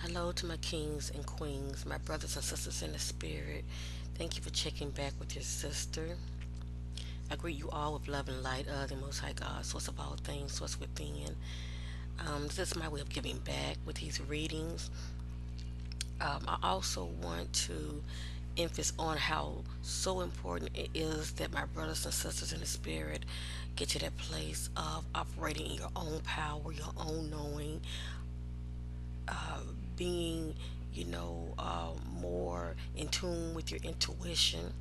Hello to my kings and queens, my brothers and sisters in the spirit. Thank you for checking back with your sister. I greet you all with love and light of the Most High God, source of all things, source within. This is my way of giving back with these readings. I also want to emphasize on how so important it is that my brothers and sisters in the spirit get to that place of operating in your own power, your own knowing, being, more in tune with your intuition.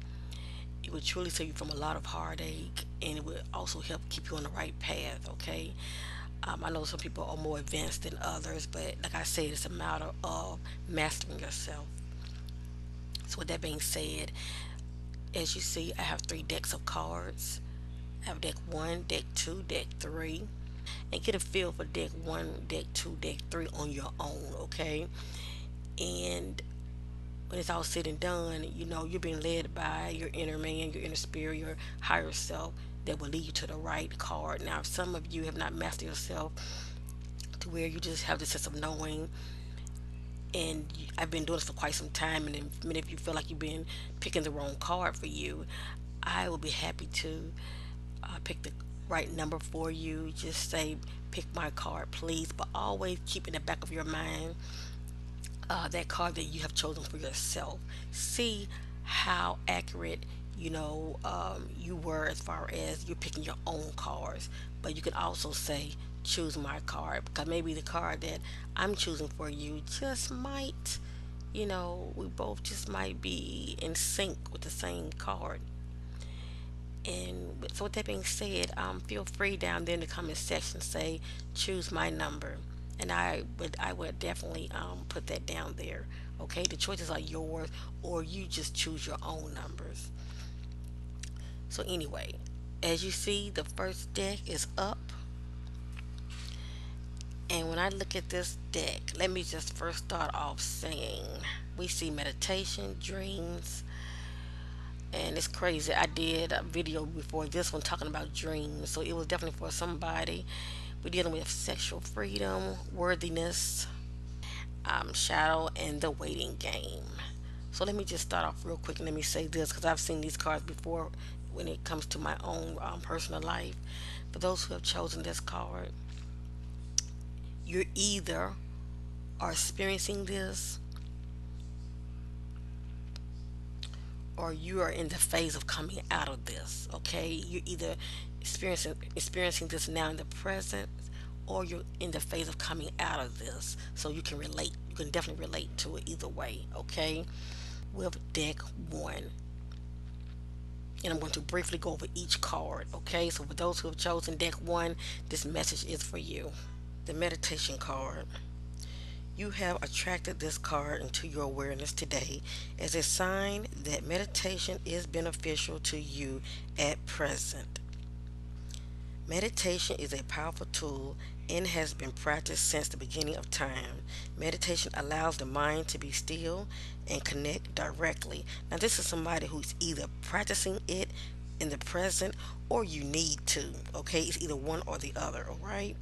It would truly save you from a lot of heartache, and it would also help keep you on the right path. Okay. I know some people are more advanced than others, but like I said, it's a matter of mastering yourself. So with that being said, as you see, I have three decks of cards. I have deck one, deck two, deck three, and get a feel for deck one, deck two, deck three on your own. Okay. And when it's all said and done, you're being led by your inner man, your inner spirit, your higher self that will lead you to the right card. Now, if some of you have not mastered yourself to where you just have the sense of knowing, and I've been doing this for quite some time, and if many of you feel like you've been picking the wrong card for you, I will be happy to pick the right number for you. Just say, pick my card, please, but always keep in the back of your mind that card that you have chosen for yourself. See how accurate you were as far as you're picking your own cards. But you can also say choose my card, because maybe the card that I'm choosing for you just might, we both just might be in sync with the same card. And so with that being said, feel free down there in the comment section, say choose my number, and I would definitely put that down there. Okay, the choices are yours, or you just choose your own numbers. So anyway, as you see, the first deck is up, and when I look at this deck, let me just first start off saying we see meditation, dreams, and it's crazy. I did a video before this one talking about dreams, so it was definitely for somebody. We're dealing with sexual freedom, worthiness, shadow, and the waiting game. So let me just start off real quick and let me say this, because I've seen these cards before when it comes to my own personal life. For those who have chosen this card, you're either are experiencing this, or you are in the phase of coming out of this. Okay, you're either experiencing this now in the present, or you're in the phase of coming out of this. So you can relate. You can definitely relate to it either way. Okay, with deck one, and I'm going to briefly go over each card. Okay, so for those who have chosen deck one, this message is for you. The meditation card. You have attracted this card into your awareness today as a sign that meditation is beneficial to you at present. Meditation is a powerful tool and has been practiced since the beginning of time. Meditation allows the mind to be still and connect directly. Now, this is somebody who's either practicing it in the present, or you need to. Okay, it's either one or the other. All right.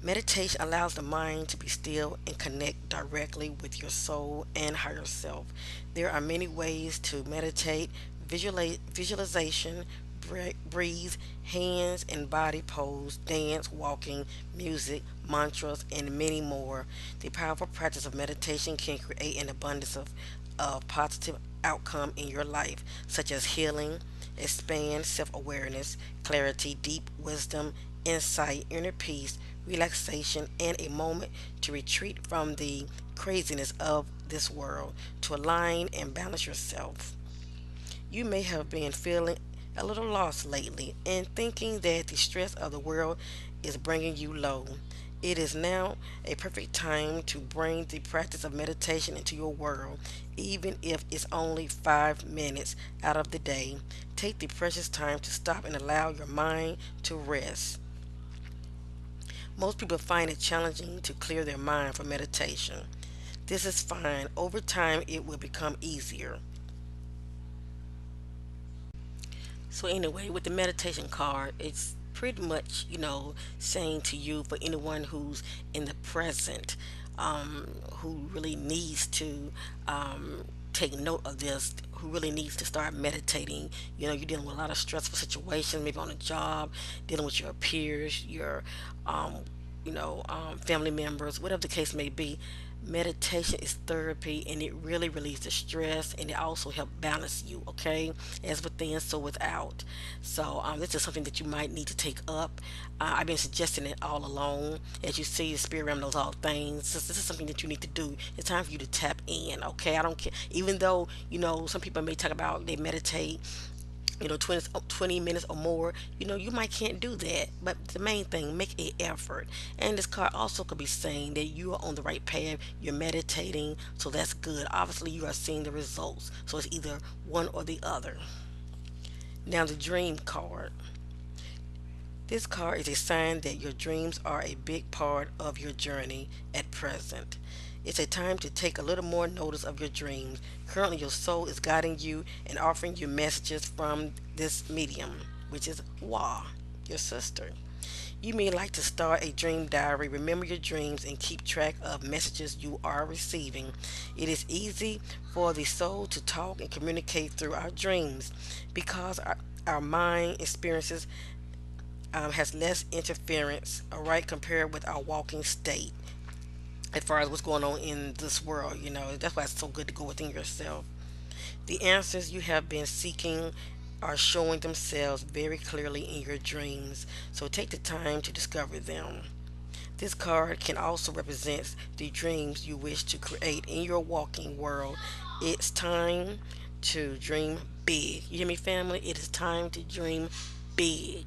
Meditation allows the mind to be still and connect directly with your soul and higher self. There are many ways to meditate: visualization, breathe, hands and body pose, dance, walking, music, mantras, and many more. The powerful practice of meditation can create an abundance of positive outcome in your life, such as healing, expand self awareness, clarity, deep wisdom, insight, inner peace, relaxation, and a moment to retreat from the craziness of this world to align and balance yourself. You may have been feeling a little lost lately and thinking that the stress of the world is bringing you low. It is now a perfect time to bring the practice of meditation into your world, even if it's only 5 minutes out of the day. Take the precious time to stop and allow your mind to rest. Most people find it challenging to clear their mind for meditation. This is fine. Over time, it will become easier. So anyway, with the meditation card, it's pretty much, saying to you, for anyone who's in the present, who really needs to take note of this, who really needs to start meditating. You know, you're dealing with a lot of stressful situations, maybe on a job, dealing with your peers, your um, family members, whatever the case may be. Meditation is therapy, and it really relieves the stress, and it also helps balance you, okay, as within so without. So this is something that you might need to take up. I've been suggesting it all along. As you see, the spirit realm knows all things. This is something that you need to do. It's time for you to tap in, okay? I don't care, even though some people may talk about they meditate 20 minutes or more. You might can't do that, but the main thing, make a effort. And this card also could be saying that you are on the right path, you're meditating, so that's good. Obviously you are seeing the results, so it's either one or the other. Now the dream card. This card is a sign that your dreams are a big part of your journey at present. It's a time to take a little more notice of your dreams. Currently, your soul is guiding you and offering you messages from this medium, which is Wa, your sister. You may like to start a dream diary, remember your dreams, and keep track of messages you are receiving. It is easy for the soul to talk and communicate through our dreams because our mind experiences has less interference, all right, compared with our walking state as far as what's going on in this world. That's why it's so good to go within yourself. The answers you have been seeking are showing themselves very clearly in your dreams, so take the time to discover them. This card can also represent the dreams you wish to create in your walking world. It's time to dream big. You hear me, family? It is time to dream big.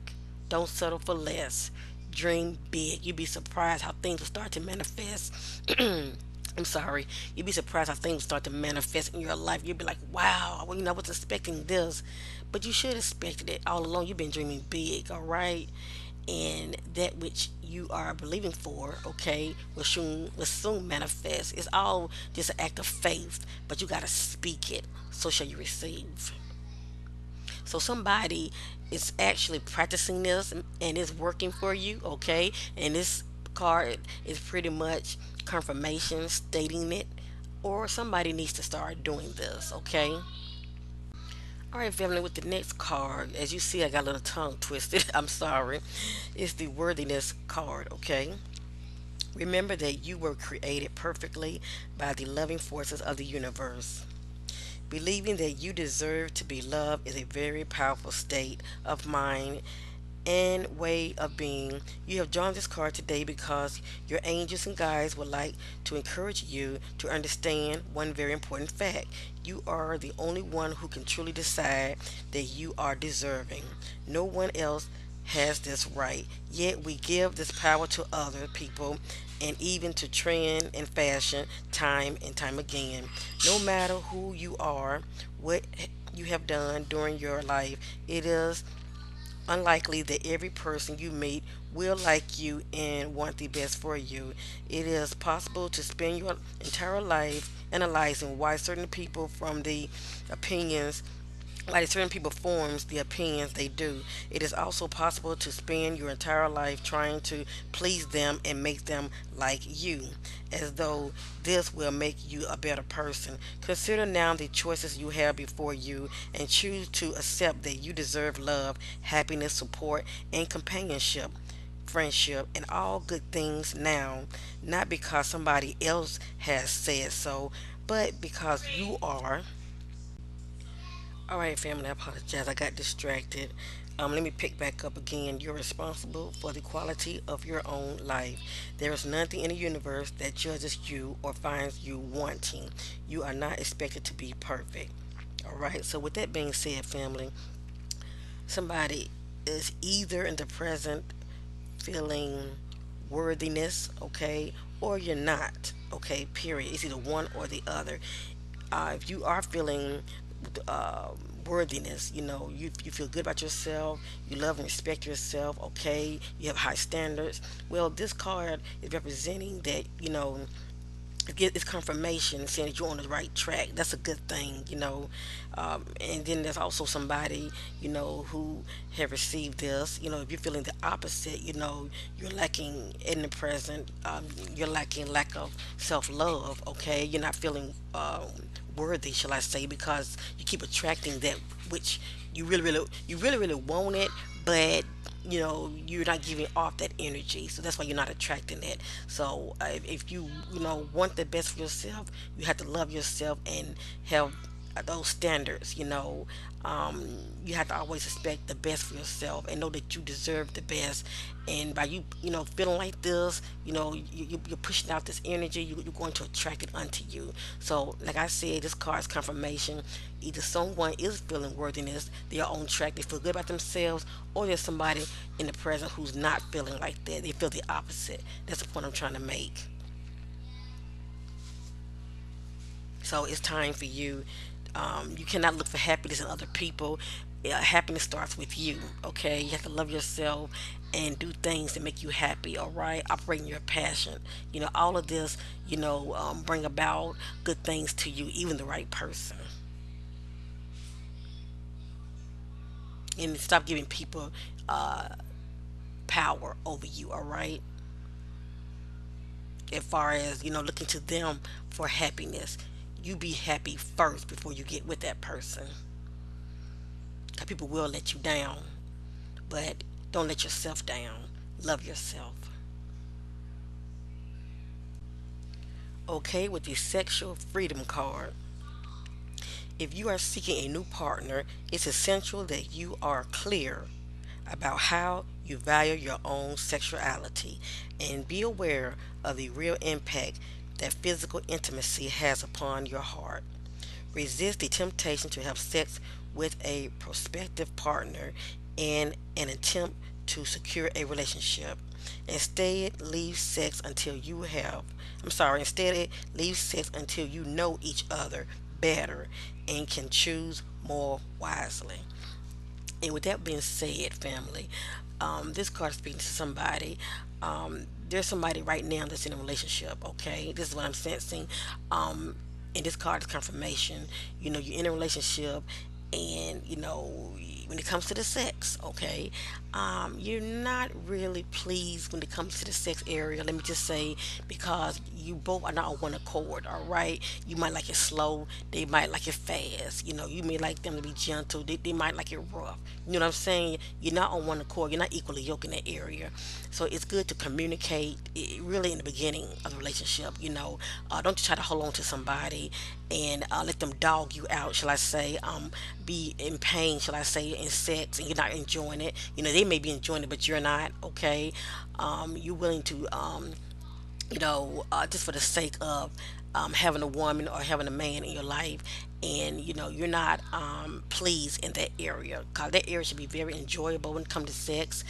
Don't settle for less. Dream big. You'd be surprised how things will start to manifest. I'm sorry. You'd be surprised how things start to manifest in your life. You'd be like, wow, well, I was expecting this. But you should have expected it all along. You've been dreaming big, all right? And that which you are believing for, okay, will soon manifest. It's all just an act of faith, but you got to speak it. So shall you receive. So somebody is actually practicing this and it's working for you, okay? And this card is pretty much confirmation stating it. Or somebody needs to start doing this, okay? All right, family, with the next card, as you see, I got a little tongue twisted. I'm sorry. It's the worthiness card, okay? Remember that you were created perfectly by the loving forces of the universe. Believing that you deserve to be loved is a very powerful state of mind and way of being. You have drawn this card today because your angels and guides would like to encourage you to understand one very important fact. You are the only one who can truly decide that you are deserving. No one else has this right. Yet we give this power to other people and even to trend and fashion time and time again. No matter who you are, what you have done during your life, it is unlikely that every person you meet will like you and want the best for you. It is possible to spend your entire life analyzing why certain people from the opinions like certain people forms the opinions they do. It is also possible to spend your entire life trying to please them and make them like you, as though this will make you a better person. Consider now the choices you have before you and choose to accept that you deserve love, happiness, support, and companionship, friendship, and all good things now, not because somebody else has said so, but because you are. All right, family, I apologize. I got distracted. Let me pick back up again. You're responsible for the quality of your own life. There is nothing in the universe that judges you or finds you wanting. You are not expected to be perfect. All right, so with that being said, family, somebody is either in the present feeling worthiness, okay, or you're not, okay, period. It's either one or the other. If you are feeling uh, worthiness, you feel good about yourself, you love and respect yourself, okay, you have high standards. Well, this card is representing that, it's confirmation saying that you're on the right track. That's a good thing, and then there's also somebody, who have received this. If you're feeling the opposite, you're lacking in the present. You're lacking lack of self-love. Okay, you're not feeling worthy, shall I say, because you keep attracting that which you really want it, but you're not giving off that energy, so that's why you're not attracting it. So if you want the best for yourself, you have to love yourself and have those standards. You have to always expect the best for yourself and know that you deserve the best. And by you feeling like this, you're pushing out this energy. You're going to attract it unto you. So like I said, this card is confirmation. Either someone is feeling worthiness, they're on track, they feel good about themselves, or there's somebody in the present who's not feeling like that. They feel the opposite. That's the point I'm trying to make. So it's time for you. You cannot look for happiness in other people. Happiness starts with you. Okay, you have to love yourself and do things that make you happy. All right, operating your passion. All of this. Bring about good things to you, even the right person. And stop giving people uh, power over you. All right, as far as looking to them for happiness, you be happy first before you get with that person. 'Cause people will let you down, but don't let yourself down. Love yourself. Okay, with the sexual freedom card. If you are seeking a new partner, it's essential that you are clear about how you value your own sexuality and be aware of the real impact that physical intimacy has upon your heart. Resist the temptation to have sex with a prospective partner in an attempt to secure a relationship. Instead, leave sex until you have, I'm sorry, instead, leave sex until you know each other better and can choose more wisely. And with that being said, family, this card is speaking to somebody. There's somebody right now that's in a relationship. Okay, this is what I'm sensing. And this card is confirmation. You're in a relationship, and when it comes to the sex, okay, you're not really pleased when it comes to the sex area. Let me just say, because you both are not on one accord. All right, you might like it slow, they might like it fast. You may like them to be gentle, they might like it rough. You know what I'm saying? You're not on one accord, you're not equally yoked in that area. So it's good to communicate really in the beginning of the relationship. Don't try to hold on to somebody and let them dog you out, shall I say, be in pain, shall I say, in sex, and you're not enjoying it. They may be enjoying it, but you're not. Okay, you're willing to just for the sake of having a woman or having a man in your life, and you're not pleased in that area, because that area should be very enjoyable when it comes to sex,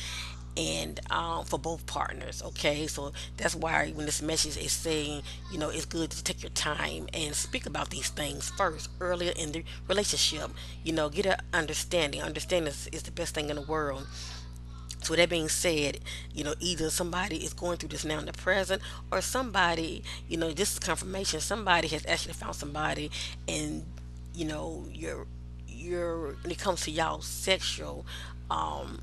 and for both partners. Okay, so that's why when this message is saying, it's good to take your time and speak about these things first, earlier in the relationship. Get an understanding. Understanding is the best thing in the world. So with that being said, either somebody is going through this now in the present, or somebody, this is confirmation. Somebody has actually found somebody, and you're when it comes to y'all sexual,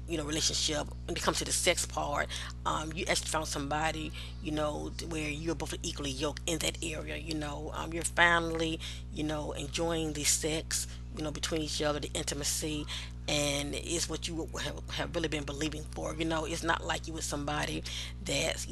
relationship. When it comes to the sex part, you actually found somebody, where you're both equally yoked in that area. You're finally, enjoying the sex, between each other, the intimacy, and it's what you have really been believing for. It's not like you with somebody that's,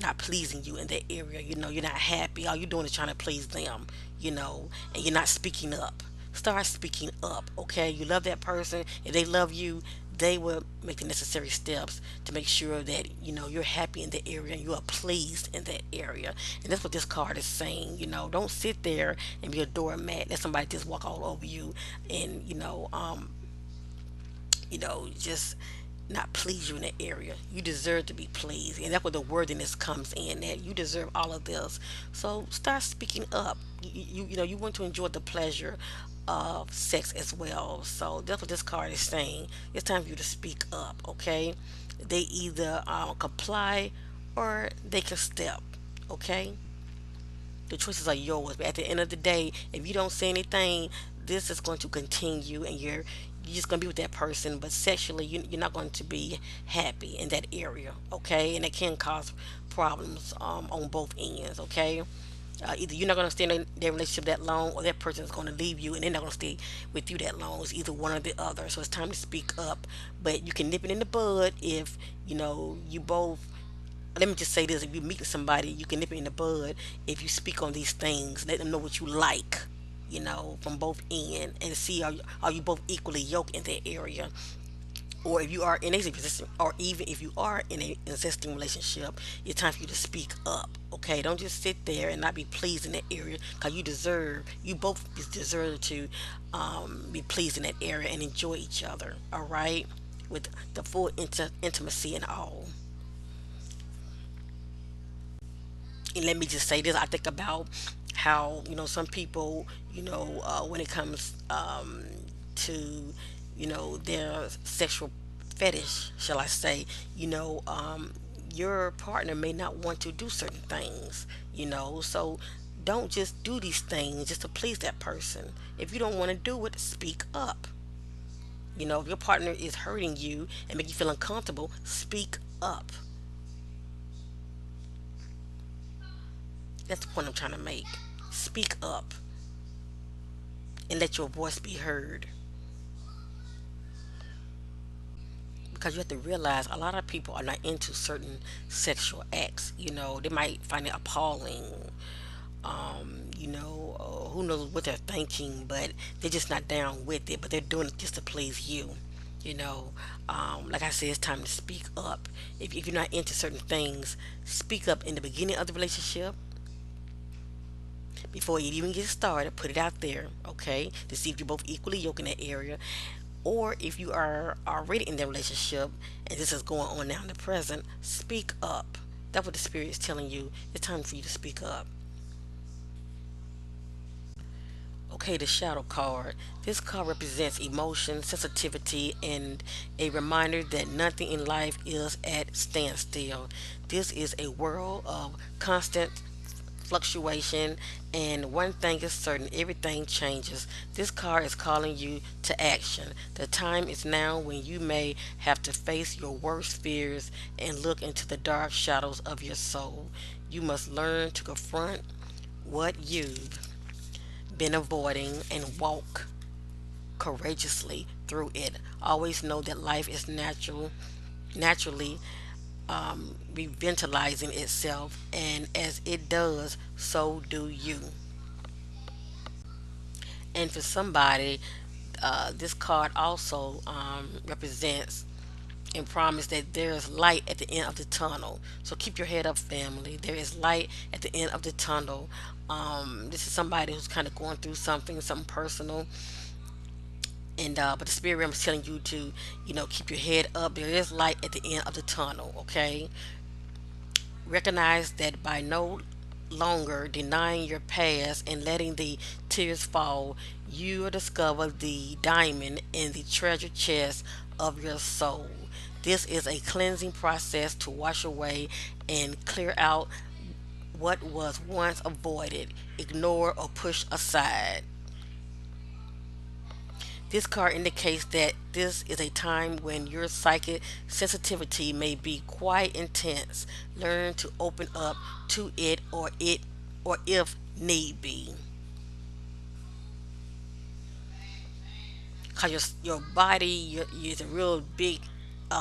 not pleasing you in that area. You're not happy. All you're doing is trying to please them, and you're not speaking up. Start speaking up, okay? You love that person. If they love you, they will make the necessary steps to make sure that you're happy in the area and you are pleased in that area. And that's what this card is saying. Don't sit there and be a doormat, let somebody just walk all over you, and just not please you in that area. You deserve to be pleased, and that's where the worthiness comes in. That you deserve all of this. So start speaking up. You want to enjoy the pleasure of sex as well. So that's what this card is saying. It's time for you to speak up. Okay, they either comply or they can step. Okay. The choices are yours. But at the end of the day, if you don't say anything, this is going to continue, and you're just going to be with that person, but sexually you're not going to be happy in that area, okay? And it can cause problems on both ends, okay? Either you're not going to stay in that relationship that long, or that person is going to leave you and they're not going to stay with you that long. It's either one or the other. So it's time to speak up. But you can nip it in the bud if you both. Let me just say this: if you meet somebody, you can nip it in the bud if you speak on these things. Let them know what you like, from both ends, and see are you both equally yoked in that area. Or if you are in a existing, or even if you are in a existing relationship, it's time for you to speak up. Okay, don't just sit there and not be pleased in that area, because you both deserve to be pleased in that area and enjoy each other. All right, with the full intimacy and all. And let me just say this: I think about how some people, when it comes to their sexual fetish, shall I say, your partner may not want to do certain things, so don't just do these things just to please that person. If you don't want to do it, speak up. If your partner is hurting you and make you feel uncomfortable, speak up. That's the point I'm trying to make. Speak up and let your voice be heard. Because you have to realize a lot of people are not into certain sexual acts. They might find it appalling. Who knows what they're thinking, but they're just not down with it. But they're doing it just to please you. You know, like I said, it's time to speak up. If you're not into certain things, speak up in the beginning of the relationship before you even get started. Put it out there, okay, to see if you're both equally yoked in that area. Or if you are already in that relationship and this is going on now in the present, speak up. That's what the spirit is telling you. It's time for you to speak up. Okay, the shadow card. This card represents emotion, sensitivity, and a reminder that nothing in life is at standstill. This is a world of constant fluctuation, and one thing is certain: everything changes. This card is calling you to action. The time is now when you may have to face your worst fears and look into the dark shadows of your soul. You must learn to confront what you've been avoiding and walk courageously through it. Always know that life is naturally revitalizing itself, and as it does, so do you. And for somebody, this card also represents and promise that there is light at the end of the tunnel. So keep your head up, family. There is light at the end of the tunnel. This is somebody who's kind of going through something personal, and but the spirit realm is telling you to, keep your head up. There is light at the end of the tunnel. Okay, recognize that by no longer denying your past and letting the tears fall, you will discover the diamond in the treasure chest of your soul. This is a cleansing process to wash away and clear out what was once avoided, ignored, or pushed aside. This card indicates that this is a time when your psychic sensitivity may be quite intense. Learn to open up to or if need be. Cause your body is a real big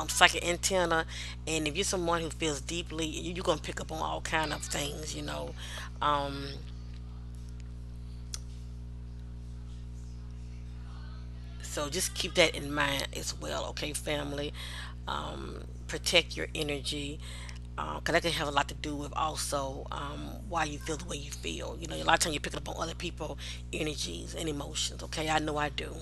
psychic antenna, and if you're someone who feels deeply, you're gonna pick up on all kind of things. Um, so just keep that in mind as well, okay, family. Protect your energy, because that can have a lot to do with also why you feel the way you feel. A lot of times you're picking up on other people' energies and emotions. Okay, I know I do.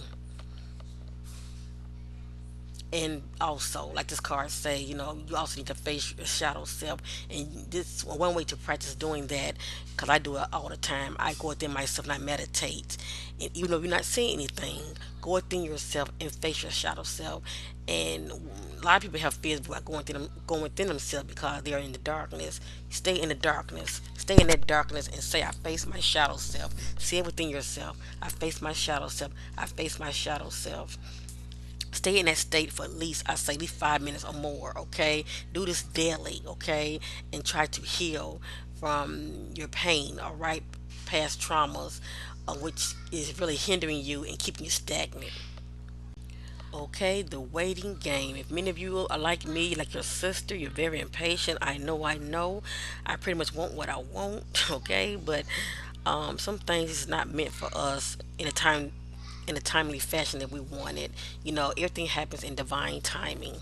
And also, like this card say, you also need to face your shadow self. And this one way to practice doing that, because I do it all the time. I go within myself and I meditate. And even though you're not seeing anything, go within yourself and face your shadow self. And a lot of people have fears about going within themselves because they are in the darkness. Stay in the darkness. Stay in that darkness and say, I face my shadow self. See it within yourself. I face my shadow self. I face my shadow self. Stay in that state for at least, I say, at least 5 minutes or more. Okay, do this daily. Okay, and try to heal from your pain. All right, past traumas, which is really hindering you and keeping you stagnant. Okay, the waiting game. If many of you are like me, like your sister, you're very impatient. I know, I know. I pretty much want what I want, okay? But some things is not meant for us in a timely fashion that we want it. Everything happens in divine timing.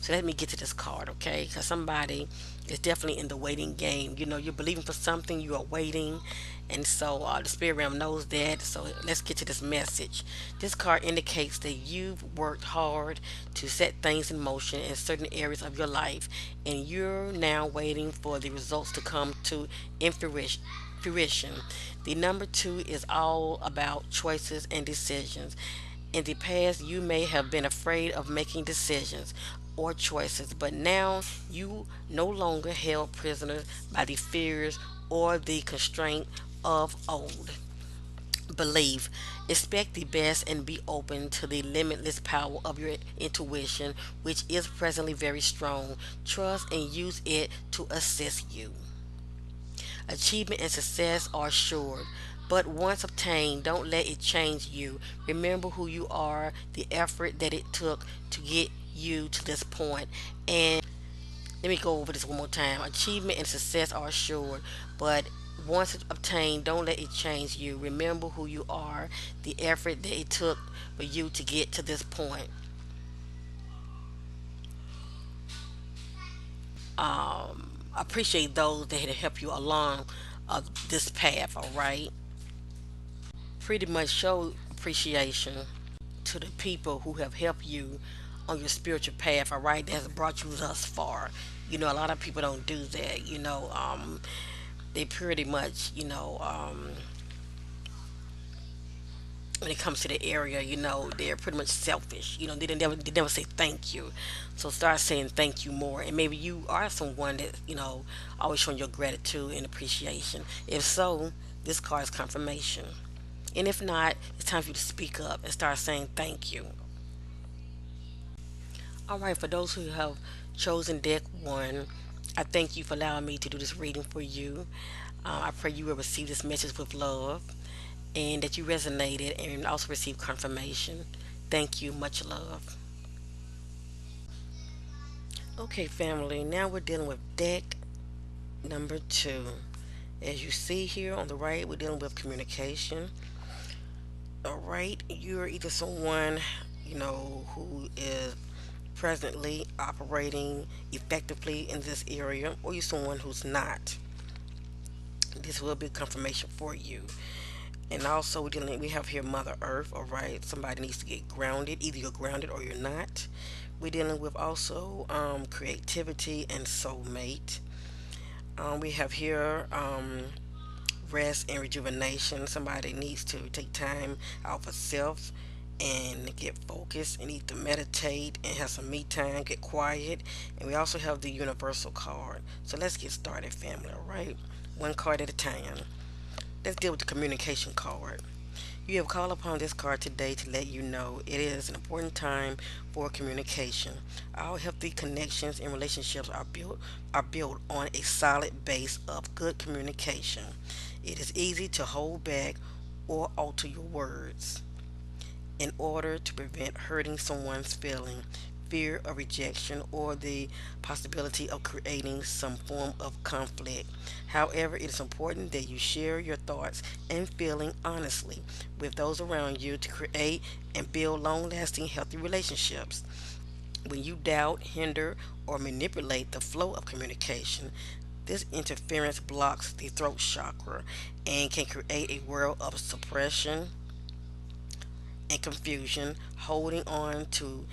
So let me get to this card, okay? Because somebody is definitely in the waiting game. You're believing for something, you are waiting. And so the spirit realm knows that. So let's get to this message. This card indicates that you've worked hard to set things in motion in certain areas of your life. And you're now waiting for the results to come to in fruition. The number two is all about choices and decisions. In the past, you may have been afraid of making decisions or choices, but now you no longer held prisoner by the fears or the constraint of old belief. Expect the best and be open to the limitless power of your intuition, which is presently very strong. Trust and use it to assist you. Achievement and success are assured, but once obtained, don't let it change you. Remember who you are, the effort that it took to get you to this point. And let me go over this one more time. Achievement and success are assured, but once it's obtained, don't let it change you. Remember who you are, the effort that it took for you to get to this point. Appreciate those that help you along this path, all right? Pretty much show appreciation to the people who have helped you on your spiritual path, all right, that has brought you thus far. A lot of people don't do that. They pretty much, when it comes to the area, they're pretty much selfish. They never say thank you. So start saying thank you more. And maybe you are someone that, always showing your gratitude and appreciation. If so, this card is confirmation. And if not, it's time for you to speak up and start saying thank you. All right, for those who have chosen deck one, I thank you for allowing me to do this reading for you. I pray you will receive this message with love and that you resonated and also receive confirmation. Thank you. Much love. Okay, family, now we're dealing with deck number two. As you see here on the right, we're dealing with communication. All right, you're either someone, who is presently operating effectively in this area, or you're someone who's not. This will be confirmation for you. And also, we have here Mother Earth. All right, somebody needs to get grounded. Either you're grounded or you're not. We're dealing with also creativity and soulmate. We have here rest and rejuvenation. Somebody needs to take time out for self and get focused and need to meditate and have some me time, get quiet. And we also have the universal card. So let's get started, family, all right? One card at a time. Let's deal with the communication card. You have called upon this card today to let you know it is an important time for communication. All healthy connections and relationships are built on a solid base of good communication. It is easy to hold back or alter your words in order to prevent hurting someone's feeling, fear of rejection, or the possibility of creating some form of conflict. However, it is important that you share your thoughts and feeling honestly with those around you to create and build long-lasting healthy relationships. When you doubt, hinder, or manipulate the flow of communication, this interference blocks the throat chakra and can create a world of suppression and confusion. Holding on to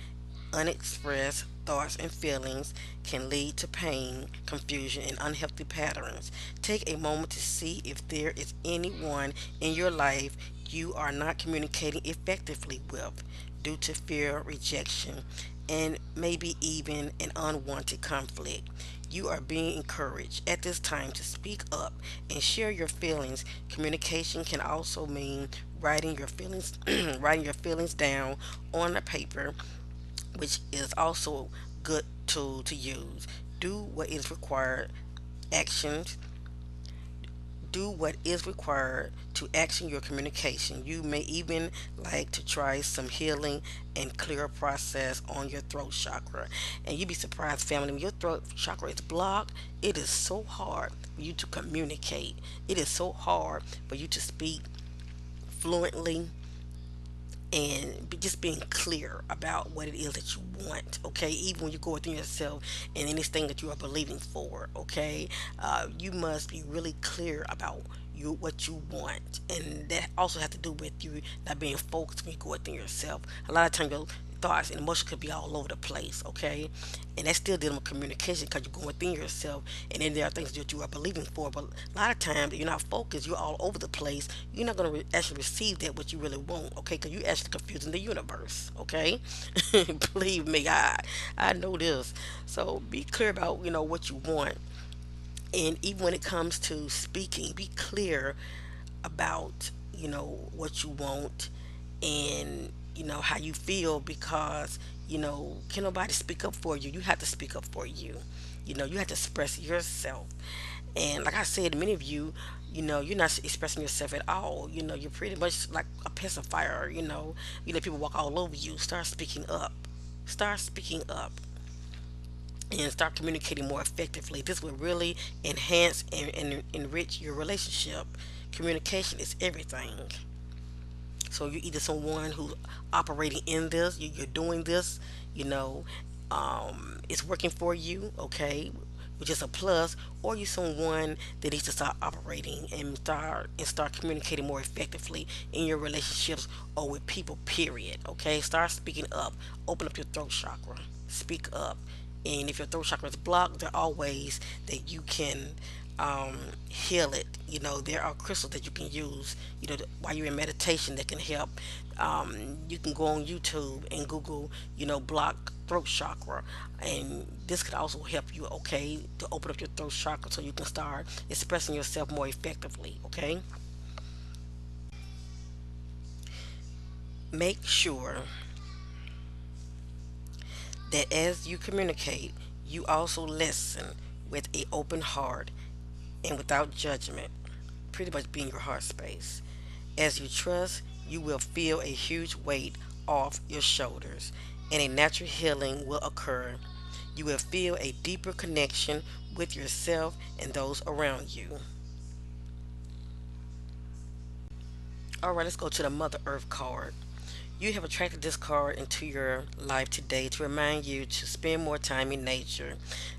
Unexpressed thoughts and feelings can lead to pain, confusion, and unhealthy patterns. Take a moment to see if there is anyone in your life you are not communicating effectively with due to fear, rejection, and maybe even an unwanted conflict. You are being encouraged at this time to speak up and share your feelings. Communication can also mean writing your feelings writing your feelings down on a paper, which is also good tool to use. Do what is required actions do what is required to action your communication. You may even like to try some healing and clear process on your throat chakra. And you'd be surprised, family, when your throat chakra is blocked, it is so hard for you to communicate. It is so hard for you to speak fluently and just being clear about what it is that you want, okay, even when you go within yourself and anything that you are believing for, okay, you must be really clear about what you want, and that also has to do with you not being focused when you go within yourself. A lot of times your thoughts and emotions could be all over the place, okay, and that's still dealing with communication because you're going within yourself, and then there are things that you are believing for. But a lot of times, if you're not focused, you're all over the place. You're not going to actually receive that what you really want, okay? Because you actually confusing the universe, okay? Believe me, I know this. So be clear about what you want, and even when it comes to speaking, be clear about what you want, and how you feel, because can nobody speak up for you. You have to speak up for you. You have to express yourself. And like I said, many of you, you're not expressing yourself at all. You're pretty much like a pacifier. You let people walk all over you. Start speaking up. Start speaking up and start communicating more effectively. This will really enhance and enrich your relationship. Communication is everything. So you're either someone who's operating in this, you're doing this, you know, it's working for you, okay, which is a plus, or you're someone that needs to start operating and start communicating more effectively in your relationships or with people. Period. Okay, start speaking up. Open up your throat chakra. Speak up. And if your throat chakra is blocked, there are ways that you can heal it. There are crystals that you can use, while you're in meditation that can help. You can go on YouTube and Google, block throat chakra, and this could also help you, okay, to open up your throat chakra so you can start expressing yourself more effectively, okay? Make sure that as you communicate, you also listen with a open heart and without judgment, pretty much being your heart space. As you trust, you will feel a huge weight off your shoulders, and a natural healing will occur. You will feel a deeper connection with yourself and those around you. All right, let's go to the Mother Earth card. You have attracted this card into your life today to remind you to spend more time in nature.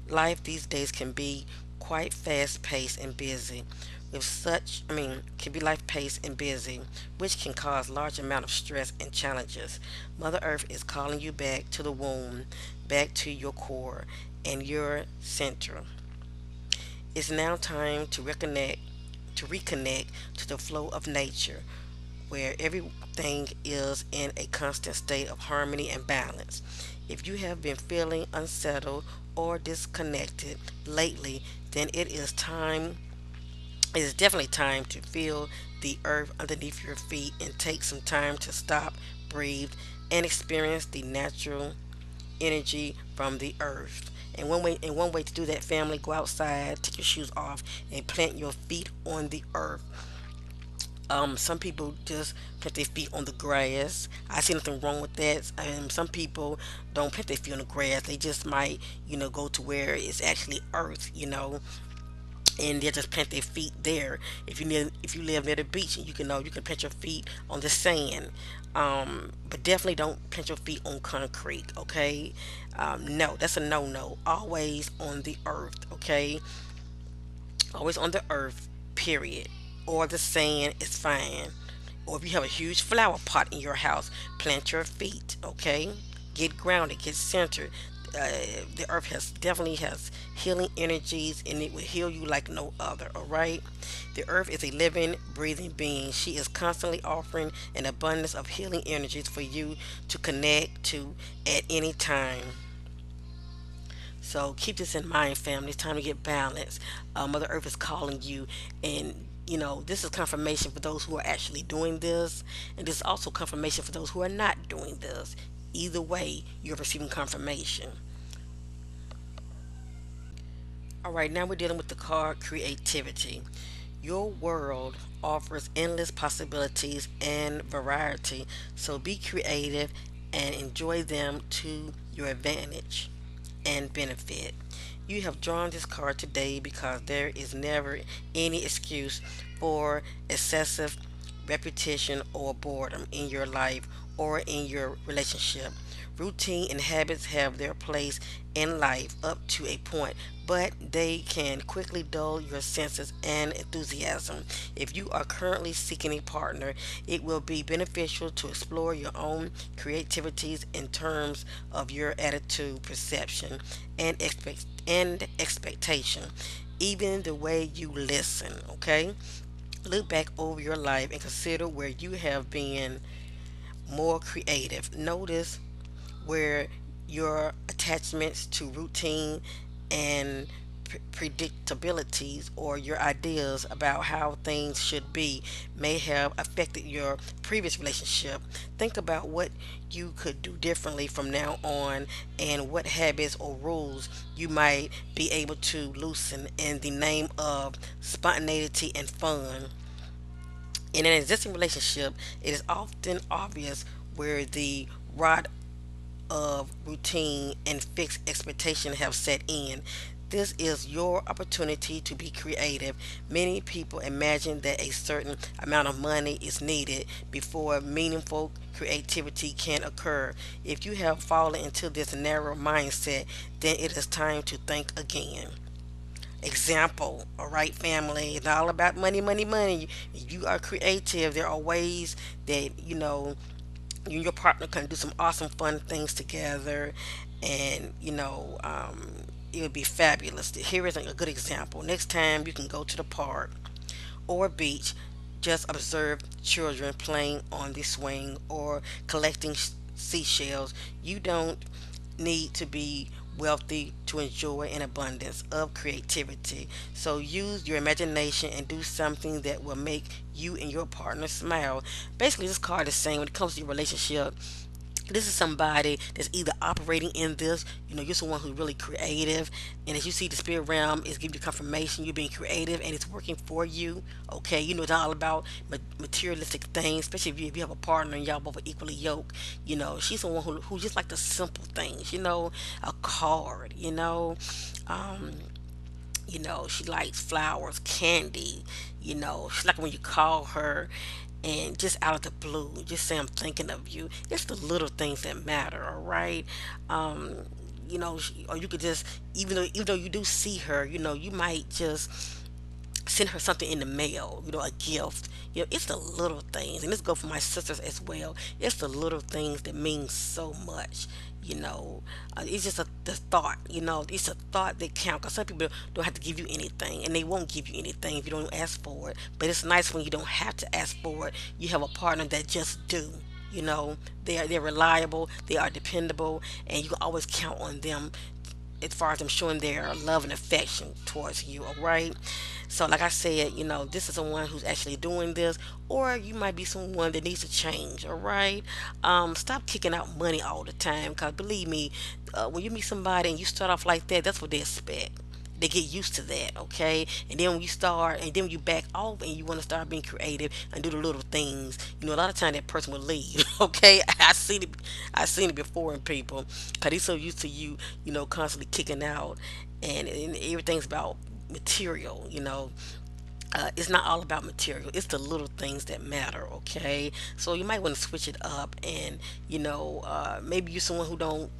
Life these days can be quite fast paced and busy. Can be life paced and busy, which can cause large amount of stress and challenges. Mother Earth is calling you back to the womb, back to your core and your center. It's now time to reconnect to the flow of nature, where everything is in a constant state of harmony and balance. If you have been feeling unsettled or disconnected lately, then it is definitely time to feel the earth underneath your feet and take some time to stop, breathe, and experience the natural energy from the earth. And one way to do that, family, go outside, take your shoes off, and plant your feet on the earth. Some people just put their feet on the grass. I see nothing wrong with that. Some people don't put their feet on the grass. They just might, go to where it's actually earth, and they just plant their feet there. If you live near the beach, and you can plant your feet on the sand. But definitely don't plant your feet on concrete. Okay, no, that's a no. Always on the earth. Okay, always on the earth. Period. Or the sand is fine. Or if you have a huge flower pot in your house, plant your feet. Okay, Get grounded, get centered. The earth has definitely has healing energies, and it will heal you like no other. All right, the earth is a living, breathing being. She is constantly offering an abundance of healing energies for you to connect to at any time. So keep this in mind, family. It's time to get balanced. Mother Earth is calling you, and this is confirmation for those who are actually doing this, and this is also confirmation for those who are not doing this. Either way, you're receiving confirmation. All right, now we're dealing with the card creativity. Your world offers endless possibilities and variety, so be creative and enjoy them to your advantage and benefit. You have drawn this card today because there is never any excuse for excessive repetition or boredom in your life or in your relationship. Routine and habits have their place in life up to a point, but they can quickly dull your senses and enthusiasm. If you are currently seeking a partner, it will be beneficial to explore your own creativities in terms of your attitude, perception, and expectation, even the way you listen. Okay, look back over your life and consider where you have been more creative. Notice where your attachments to routine and predictabilities or your ideas about how things should be may have affected your previous relationship. Think about what you could do differently from now on and what habits or rules you might be able to loosen in the name of spontaneity and fun. In an existing relationship, it is often obvious where the rod of routine and fixed expectation have set in. This is your opportunity to be creative. Many people imagine that a certain amount of money is needed before meaningful creativity can occur. If you have fallen into this narrow mindset, then it is time to think again. Example, all right, family, it's all about money, money, money. You are creative. There are ways that you and your partner can do some awesome fun things together, and it would be fabulous. Here is a good example. Next time you can go to the park or beach, just observe children playing on the swing or collecting seashells. You don't need to be wealthy to enjoy an abundance of creativity. So use your imagination and do something that will make you and your partner smile. Basically, this card is saying when it comes to your relationship, this is somebody that's either operating in this, you're someone who's really creative, and as you see, the spirit realm is giving you confirmation you're being creative and it's working for you. Okay, it's all about materialistic things, especially if you have a partner and y'all both are equally yoked. She's someone who just like the simple things, a card, um, she likes flowers, candy. She like when you call her and just out of the blue, just say I'm thinking of you. It's the little things that matter, all right? Um, or you could just, even though you do see her, you might just send her something in the mail, a gift. It's the little things, and this go for my sisters as well. It's the little things that mean so much. It's just the thought. It's a thought that count. Cause some people don't have to give you anything, and they won't give you anything if you don't ask for it. But it's nice when you don't have to ask for it. You have a partner that just do. They're reliable, they are dependable, and you can always count on them as far as them showing their love and affection towards you, all right? So, like I said, this is someone who's actually doing this, or you might be someone that needs to change, all right? Stop kicking out money all the time, because believe me, when you meet somebody and you start off like that, that's what they expect. They get used to that, okay? And then when you start, and then when you back off and you want to start being creative and do the little things, a lot of time that person will leave, okay? I seen it before in people, cause he's so used to you, constantly kicking out, and everything's about material, it's not all about material. It's the little things that matter, okay? So you might want to switch it up, and maybe you're someone who don't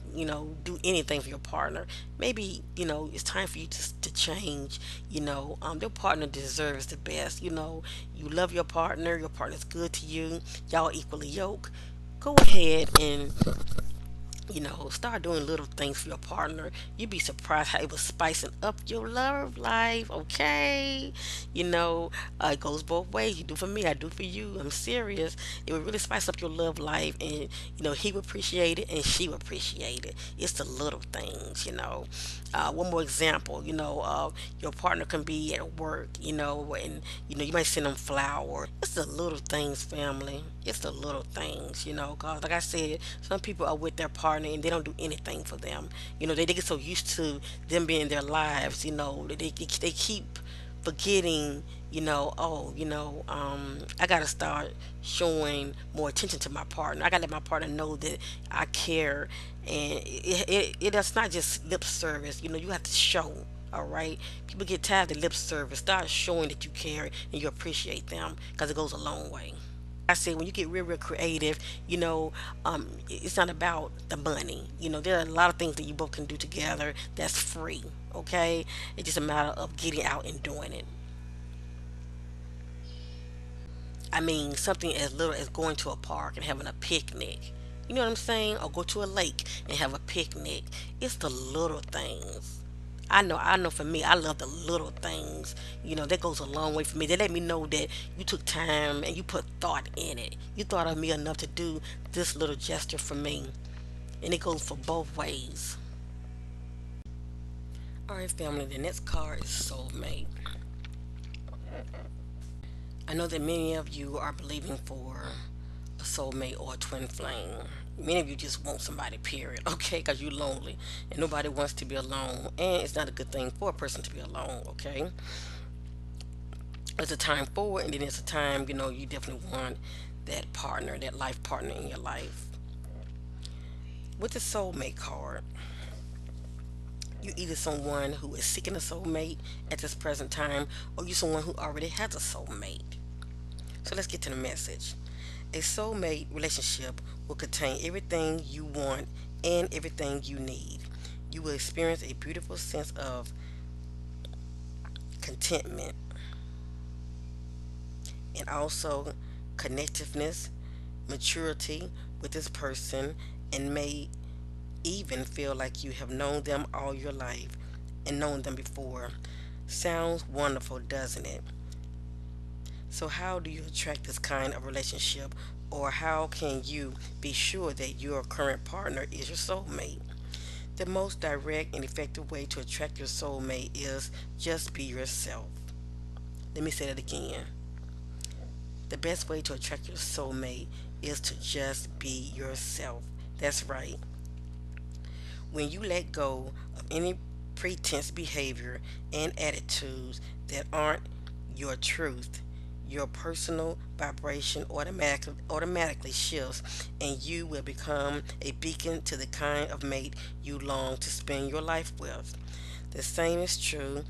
do anything for your partner. Maybe it's time for you to change. Your partner deserves the best. You love your partner. Your partner's good to you. Y'all equally yoked. Go ahead and Start doing little things for your partner. You'd be surprised how it was spicing up your love life, okay? It goes both ways. You do for me, I do for you. I'm serious. It would really spice up your love life, and he would appreciate it, and she would appreciate it. It's the little things. One more example. Your partner can be at work, and you might send them flowers. It's the little things, family. It's the little things. Cause like I said, some people are with their partner and they don't do anything for them. They get so used to them being in their lives. They keep forgetting, I gotta start showing more attention to my partner. I gotta let my partner know that I care, and it's not just lip service. You have to show. All right, people get tired of lip service. Start showing that you care and you appreciate them, because it goes a long way. I said, when you get real, real creative, it's not about the money. There are a lot of things that you both can do together that's free. Okay, it's just a matter of getting out and doing it. I mean, something as little as going to a park and having a picnic. You know what I'm saying? Or go to a lake and have a picnic. It's the little things. I know for me, I love the little things. That goes a long way for me. They let me know that you took time and you put thought in it. You thought of me enough to do this little gesture for me. And it goes for both ways. All right, family, the next card is soulmate. I know that many of you are believing for a soulmate or a twin flame. Many of you just want somebody, period, okay? Because you're lonely and nobody wants to be alone. And it's not a good thing for a person to be alone, okay? There's a time for it, and then there's a time, you definitely want that partner, that life partner in your life. With the soulmate card, you're either someone who is seeking a soulmate at this present time, or you're someone who already has a soulmate. So let's get to the message. A soulmate relationship will contain everything you want and everything you need. You will experience a beautiful sense of contentment and also connectiveness, maturity with this person, and may even feel like you have known them all your life and known them before. Sounds wonderful, doesn't it? So, how do you attract this kind of relationship, or how can you be sure that your current partner is your soulmate? The most direct and effective way to attract your soulmate is just be yourself. Let me say that again. The best way to attract your soulmate is to just be yourself. That's right. When you let go of any pretense behavior and attitudes that aren't your truth, your personal vibration automatically shifts, and you will become a beacon to the kind of mate you long to spend your life with. The same is true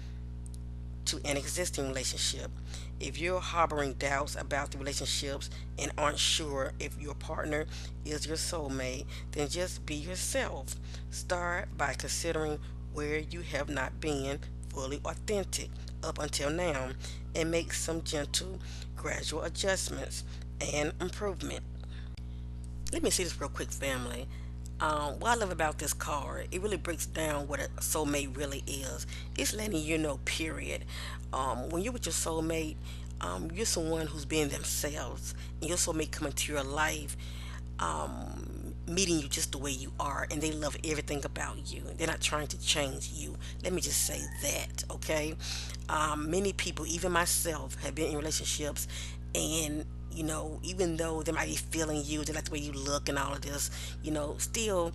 to an existing relationship. If you're harboring doubts about the relationships and aren't sure if your partner is your soulmate, then just be yourself. Start by considering where you have not been fully authentic up until now, and make some gentle, gradual adjustments and improvement. Let me see this real quick, family. What I love about this card, it really breaks down what a soulmate really is. It's letting you know, period. When you're with your soulmate, you're someone who's being themselves, and your soulmate coming to your life, meeting you just the way you are, and they love everything about you. They're not trying to change you. Let me just say that, okay? Many people, even myself, have been in relationships, and even though they might be feeling you, they like the way you look and all of this, still,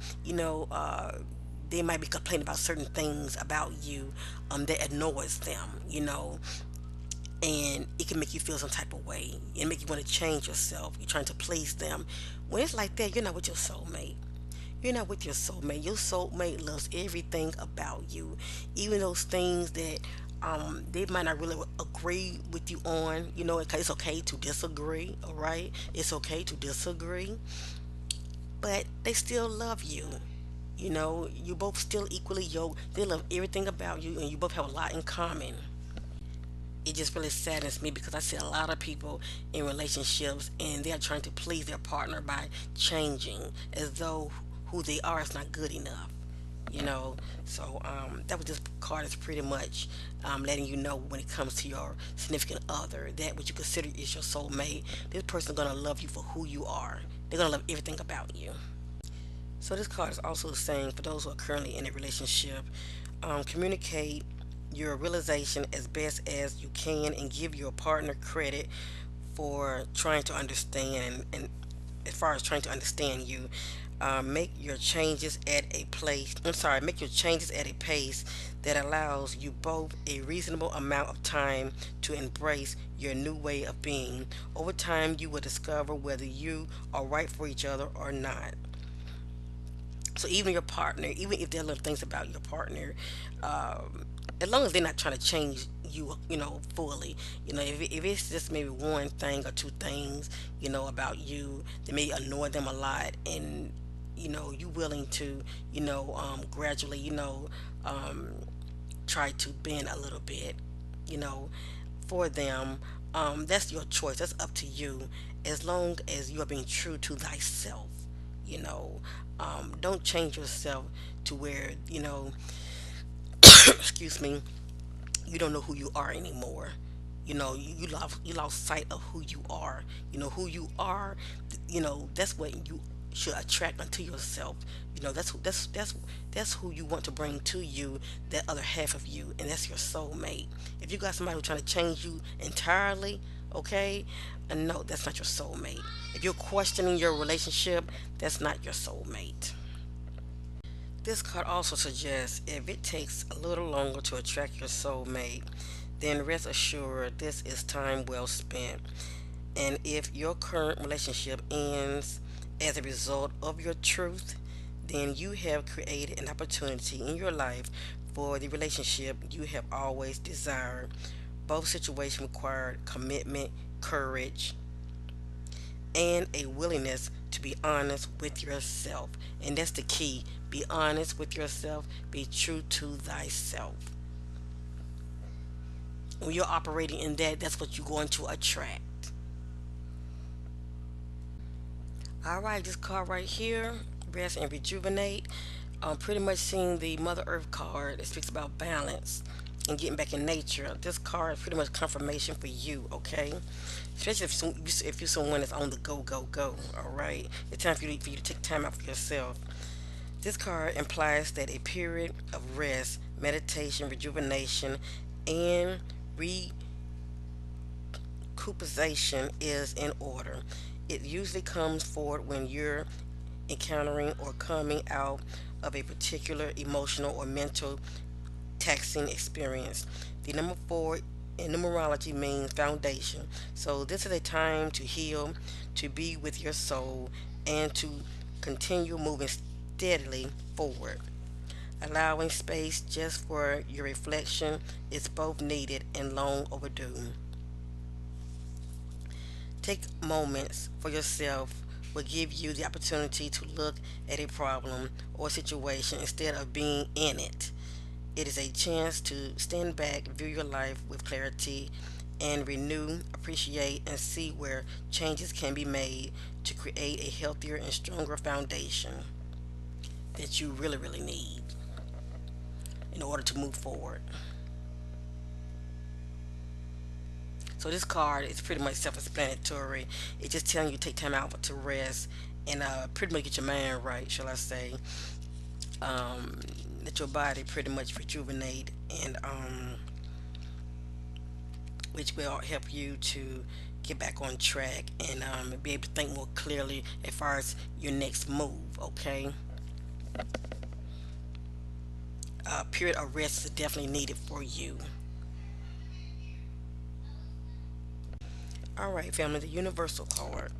they might be complaining about certain things about you, that annoys them, and it can make you feel some type of way and make you want to change yourself. You're trying to please them. When it's like that, you're not with your soulmate. You're not with your soulmate. Your soulmate loves everything about you, even those things that they might not really agree with you on. It's okay to disagree. All right, it's okay to disagree, but they still love you. You both still equally yoked. They love everything about you, and you both have a lot in common. It just really saddens me because I see a lot of people in relationships and they are trying to please their partner by changing, as though who they are is not good enough. You know, so that was this card is pretty much letting you know when it comes to your significant other, that what you consider is your soulmate, this person is gonna love you for who you are. They're gonna love everything about you. So this card is also saying for those who are currently in a relationship, communicate your realization as best as you can and give your partner credit for trying to understand, and as far as trying to understand you. Make your changes at a place. I'm sorry. Make your changes at a pace that allows you both a reasonable amount of time to embrace your new way of being. Over time, you will discover whether you are right for each other or not. So even your partner, even if there are little things about your partner, um, as long as they're not trying to change you, fully, if it's just maybe one thing or two things, about you that may annoy them a lot, and you willing to, gradually, um, try to bend a little bit, you know, for them. That's your choice. That's up to you. As long as you are being true to thyself, you know, don't change yourself to where, excuse me, you don't know who you are anymore. You lost sight of who you are. Who you are. That's what you should attract unto yourself. That's who you want to bring to you. That other half of you, and that's your soulmate. If you got somebody who's trying to change you entirely, okay, and no, that's not your soulmate. If you're questioning your relationship, that's not your soulmate. This card also suggests if it takes a little longer to attract your soulmate, then rest assured this is time well spent. And if your current relationship ends as a result of your truth, then you have created an opportunity in your life for the relationship you have always desired. Both situations require commitment, courage, and a willingness to be honest with yourself. And that's the key. Be honest with yourself, be true to thyself. When you're operating in that, that's what you're going to attract. All right, this card right here, rest and rejuvenate. Pretty much seeing the Mother Earth card that speaks about balance and getting back in nature. This card is pretty much confirmation for you, okay? Especially if you're someone that's on the go, go, go. All right, it's time for you to take time out for yourself. This card implies that a period of rest, meditation, rejuvenation, and recuperation is in order. It usually comes forward when you're encountering or coming out of a particular emotional or mental taxing experience. The number four in numerology means foundation. So this is a time to heal, to be with your soul, and to continue moving steadily forward. Allowing space just for your reflection is both needed and long overdue. Take moments for yourself will give you the opportunity to look at a problem or situation instead of being in it. It is a chance to stand back, view your life with clarity, and renew, appreciate, and see where changes can be made to create a healthier and stronger foundation that you really, really need in order to move forward. So this card is pretty much self-explanatory. It's just telling you to take time out to rest and pretty much get your mind right, shall I say. Um, Let your body pretty much rejuvenate, and which will help you to get back on track and be able to think more clearly as far as your next move. Okay, period of rest is definitely needed for you. All right, family, the universal card.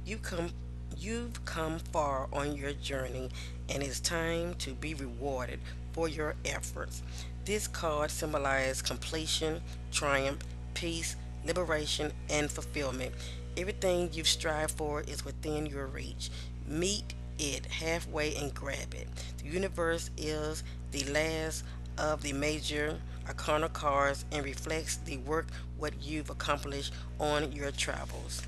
You come you've come far on your journey, and it's time to be rewarded for your efforts. This card symbolizes completion, triumph, peace, liberation, and fulfillment. Everything you've strived for is within your reach. Meet it halfway and grab it. The universe is the last of the major arcana cards and reflects the work what you've accomplished on your travels.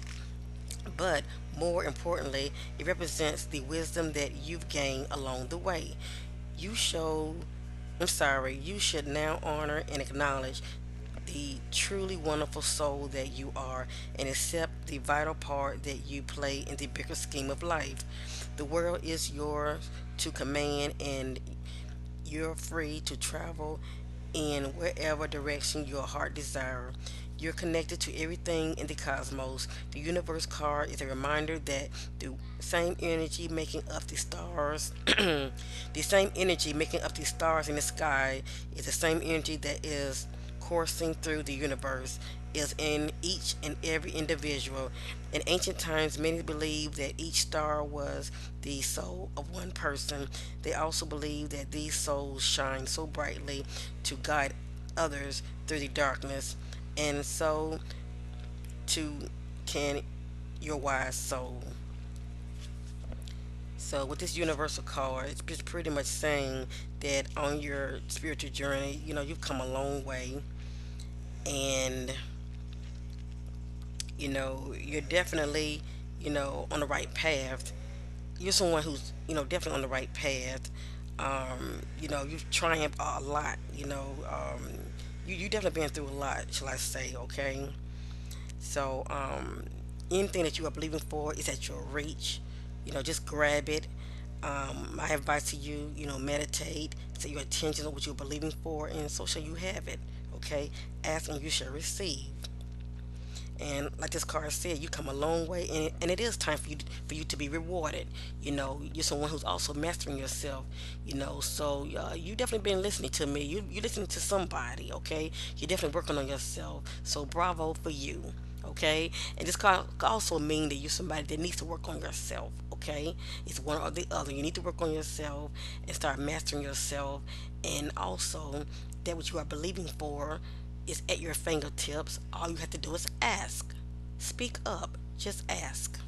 But more importantly, it represents the wisdom that you've gained along the way. You show, you should now honor and acknowledge the truly wonderful soul that you are and accept the vital part that you play in the bigger scheme of life. The world is yours to command, and you're free to travel in wherever direction your heart desires. You're connected to everything in the cosmos. The universe card is a reminder that the same energy making up the stars, the same energy making up the stars in the sky, is the same energy that is coursing through the universe, is in each and every individual. In ancient times, many believed that each star was the soul of one person. They also believed that these souls shine so brightly to guide others through the darkness, and so too can your wise soul. So, with this universal card, it's just pretty much saying that on your spiritual journey, you've come a long way, and you're definitely, on the right path. You're someone who's, definitely on the right path. You've triumphed a lot. You definitely been through a lot, shall I say? Okay. So, anything that you are believing for is at your reach. Just grab it. My advice to you, meditate, set your attention on what you're believing for, and so shall you have it. Okay. Ask and you shall receive. And like this card said, you come a long way, and it is time for you to be rewarded. You're someone who's also mastering yourself. So you definitely been listening to me. You listening to somebody, okay? You're definitely working on yourself. So bravo for you, okay? And this card could also mean that you're somebody that needs to work on yourself, okay? It's one or the other. You need to work on yourself and start mastering yourself, and also that what you are believing for is at your fingertips. All you have to do is ask. Speak up. Just ask.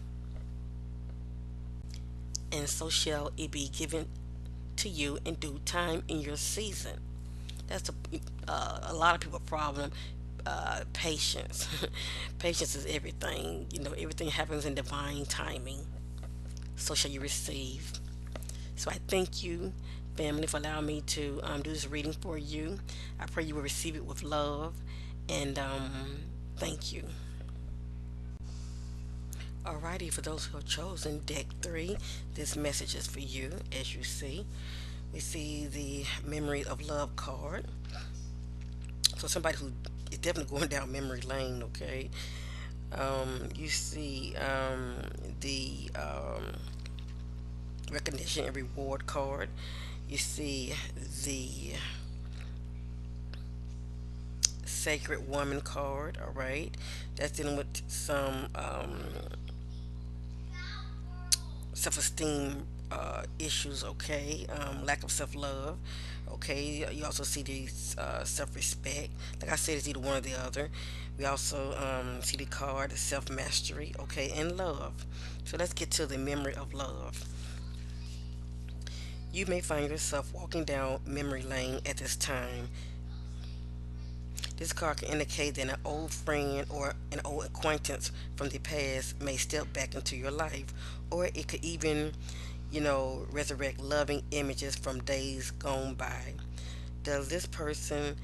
And so shall it be given to you in due time in your season. That's a lot of people problem. Patience. Patience is everything. Everything happens in divine timing. So shall you receive. So I thank you, family, for allowing me to do this reading for you. I pray you will receive it with love, and thank you. Alrighty, for those who have chosen deck three, this message is for you. As you see, we see the Memory of Love card. So somebody who is definitely going down memory lane. Okay, you see the recognition and reward card. You see the Sacred Woman card. All right, that's dealing with some self-esteem issues. Okay, lack of self-love. Okay, you also see the self-respect. Like I said, it's either one or the other. We also see the card self-mastery. Okay, and love. So let's get to the memory of love. You may find yourself walking down memory lane at this time. This card can indicate that an old friend or an old acquaintance from the past may step back into your life, or it could even, resurrect loving images from days gone by. Does this person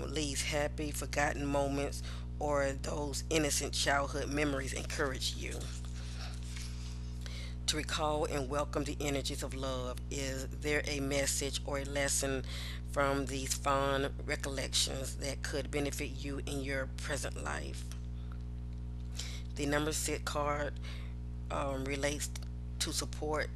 leaves happy, forgotten moments, or those innocent childhood memories encourage you? To recall and welcome the energies of love, is there a message or a lesson from these fond recollections that could benefit you in your present life? The number six card relates to support,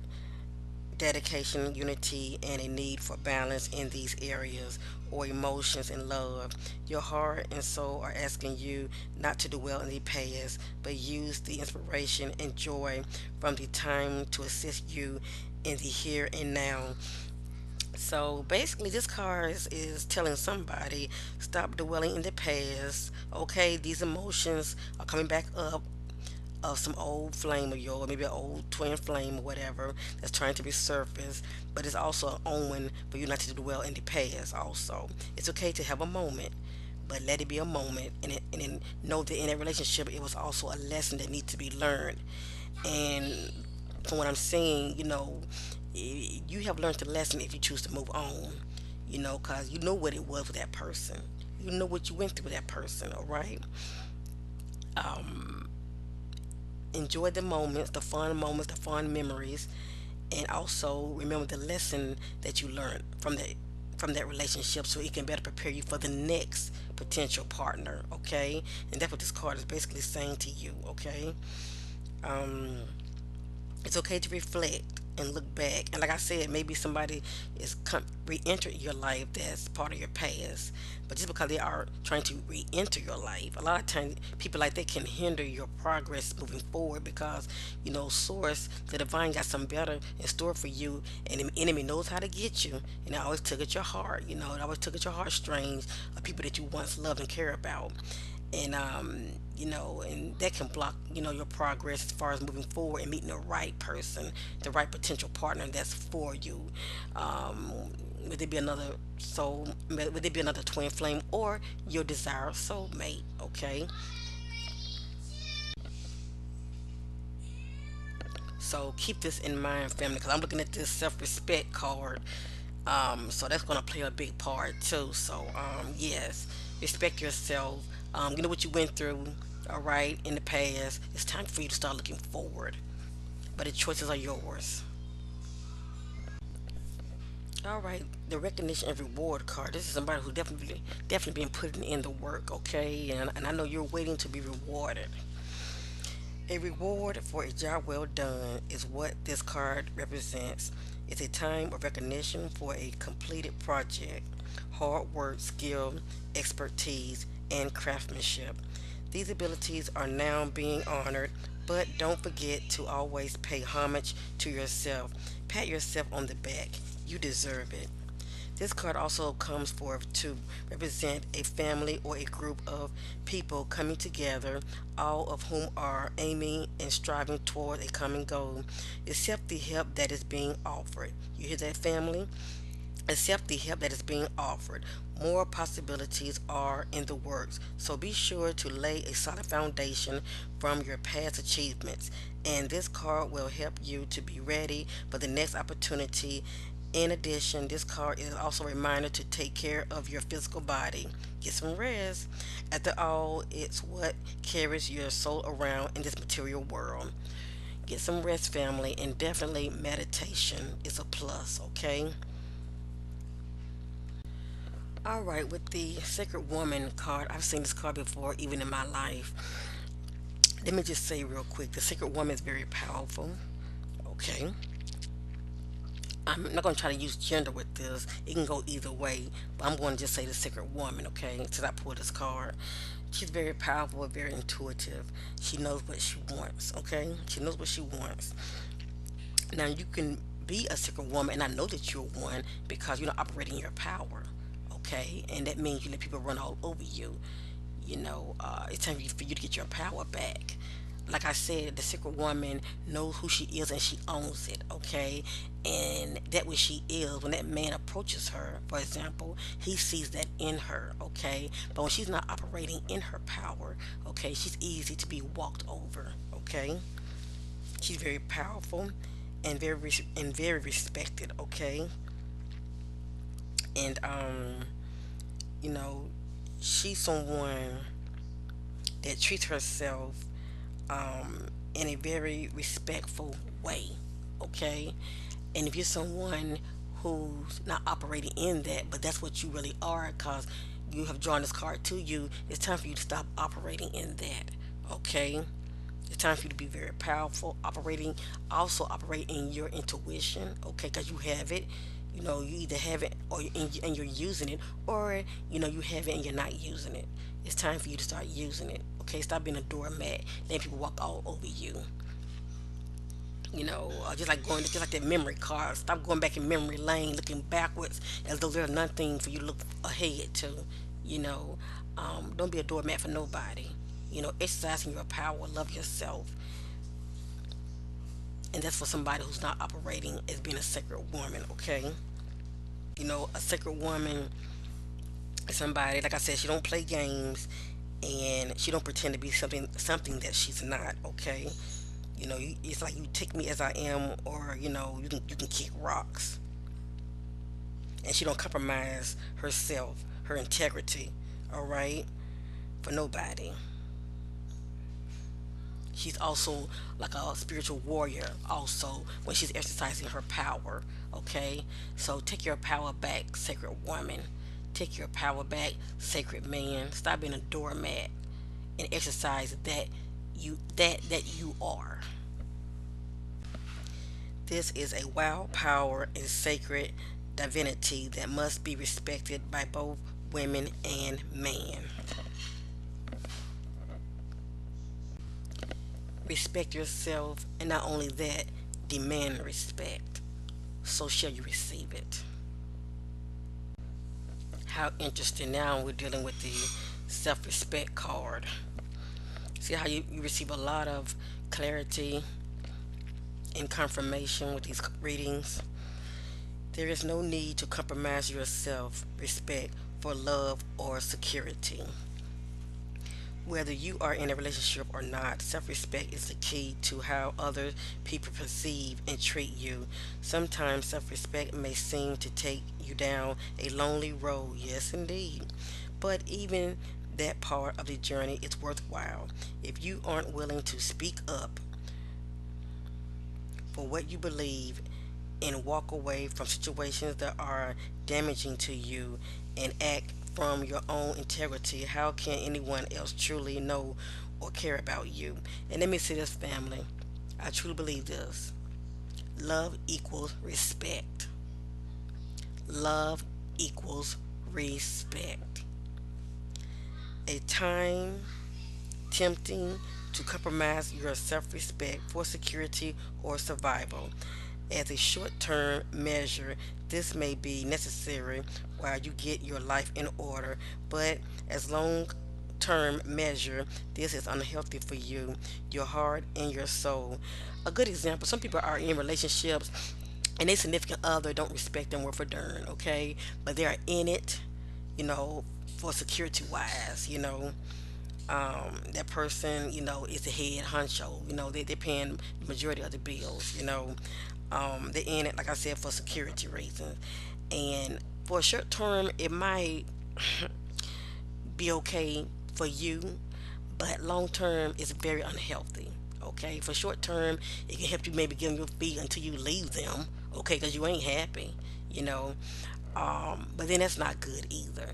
dedication, unity, and a need for balance in these areas or emotions and love. Your heart and soul are asking you not to dwell in the past, but use the inspiration and joy from the time to assist you in the here and now. So basically, this card is telling somebody stop dwelling in the past. Okay, these emotions are coming back up. of some old flame of yours, maybe an old twin flame or whatever that's trying to resurface, but it's also an omen for you not to dwell in the past also. It's okay to have a moment, but let it be a moment, and then know that in that relationship it was also a lesson that needs to be learned. And from what I'm saying, you have learned the lesson if you choose to move on, because you know what it was with that person. You know what you went through with that person, all right? Enjoy the moments, the fun memories, and also remember the lesson that you learned from that relationship so it can better prepare you for the next potential partner, okay? And that's what this card is basically saying to you, okay? Um, it's okay to reflect and look back. And like I said, maybe somebody is re-entering your life that's part of your past. But just because they are trying to re-enter your life, a lot of times people like that can hinder your progress moving forward because source, the divine got something better in store for you, and the enemy knows how to get you. And it always tug at your heart. It always tug at your heartstrings of people that you once loved and care about. And and that can block your progress as far as moving forward and meeting the right person, the right potential partner that's for you. um would it be another soul, would it be another twin flame, or your desired soulmate, okay? So keep this in mind, family, because I'm looking at this self-respect card. So that's going to play a big part too. So yes, respect yourself. You know what you went through, all right, in the past. It's time for you to start looking forward, but the choices are yours. All right, the recognition and reward card. This is somebody who definitely been putting in the work, okay? And I know you're waiting to be rewarded. A reward for a job well done is what this card represents. It's a time of recognition for a completed project, hard work, skill, expertise, and craftsmanship. These abilities are now being honored, but don't forget to always pay homage to yourself. Pat yourself on the back. You deserve it. This card also comes forth to represent a family or a group of people coming together, all of whom are aiming and striving toward a common goal. Accept the help that is being offered. You hear that, family? Accept the help that is being offered. More possibilities are in the works, so be sure to lay a solid foundation from your past achievements. And this card will help you to be ready for the next opportunity. In addition, this card is also a reminder to take care of your physical body. Get some rest. After all, it's what carries your soul around in this material world. Get some rest, family, and definitely meditation is a plus, okay? All right, with the Sacred Woman card, I've seen this card before, even in my life. Let me just say real quick, the Sacred Woman is very powerful. Okay, I'm not going to try to use gender with this. It can go either way, but I'm going to just say the Sacred Woman. Okay, since I pulled this card, she's very powerful, very intuitive. She knows what she wants. Okay, she knows what she wants. Now you can be a Sacred Woman, and I know that you're one because you're not operating your power. Okay, and that means you let people run all over you. It's time for you to get your power back. Like I said, the Secret Woman knows who she is and she owns it, okay? And that what she is, when that man approaches her, for example, he sees that in her, okay? But when she's not operating in her power, okay, she's easy to be walked over, okay? She's very powerful and very respected, okay? And you know, she's someone that treats herself in a very respectful way. Okay, and if you're someone who's not operating in that, but that's what you really are, because you have drawn this card to you, it's time for you to stop operating in that. Okay, it's time for you to be very powerful, also operate in your intuition, okay, because you have it. You either have it and you're using it, or you have it and you're not using it. It's time for you to start using it. Okay, stop being a doormat, letting people walk all over you. Just like that memory card. Stop going back in memory lane, looking backwards as though there's nothing for you to look ahead to. You know, don't be a doormat for nobody. Exercising your power, love yourself. And that's for somebody who's not operating as being a sacred woman, okay? A sacred woman is somebody, like I said, she don't play games and she don't pretend to be something that she's not, okay? It's like you take me as I am, or you can kick rocks. And she don't compromise herself, her integrity, all right, for nobody. She's also like a spiritual warrior also when she's exercising her power, okay? So take your power back, sacred woman. Take your power back, sacred man. Stop being a doormat and exercise that you are. This is a wild power and sacred divinity that must be respected by both women and man. Respect yourself, and not only that, demand respect. So shall you receive it. How interesting. Now we're dealing with the self respect card. See how you receive a lot of clarity and confirmation with these readings. There is no need to compromise your self respect for love or security. Whether you are in a relationship or not, self respect is the key to how other people perceive and treat you. Sometimes self respect may seem to take you down a lonely road, yes, indeed. But even that part of the journey is worthwhile. If you aren't willing to speak up for what you believe and walk away from situations that are damaging to you and act from your own integrity, how can anyone else truly know or care about you? And let me say this, family. I truly believe this. Love equals respect. Love equals respect. A time tempting to compromise your self respect for security or survival. As a short term measure, this may be necessary while you get your life in order, but as long term measure, this is unhealthy for you, your heart, and your soul. A good example, some people are in relationships and their significant other don't respect them worth a darn, okay? But they are in it, you know, for security wise, that person, is the head honcho. They're paying the majority of the bills, they're in it, like I said, for security reasons. And for a short term, it might be okay for you, but long term, it's very unhealthy. Okay, for short term, it can help you maybe get on your feet until you leave them. Okay, because you ain't happy, you know. But then that's not good either.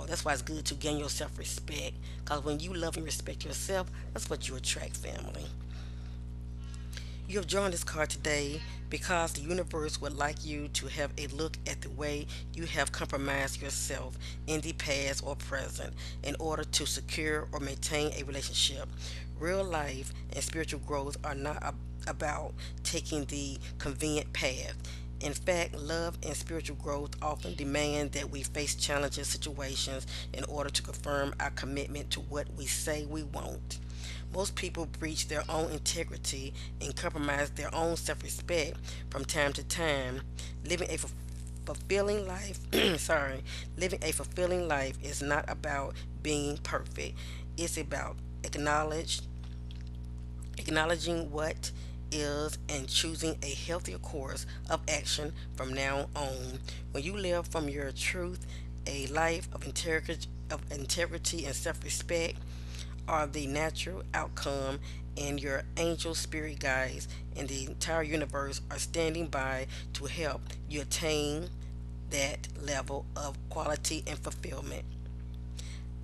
That's why it's good to gain your self respect. Because when you love and respect yourself, that's what you attract, family. You have drawn this card today because the universe would like you to have a look at the way you have compromised yourself in the past or present in order to secure or maintain a relationship. Real life and spiritual growth are not about taking the convenient path. In fact, love and spiritual growth often demand that we face challenging situations in order to confirm our commitment to what we say we want. Most people breach their own integrity and compromise their own self respect from time to time. Living a fulfilling life, sorry, living a fulfilling life is not about being perfect. It's about acknowledging what is and choosing a healthier course of action from now on. When you live from your truth, a life of integrity and self-respect are the natural outcome, and your angel spirit guides and the entire universe are standing by to help you attain that level of quality and fulfillment.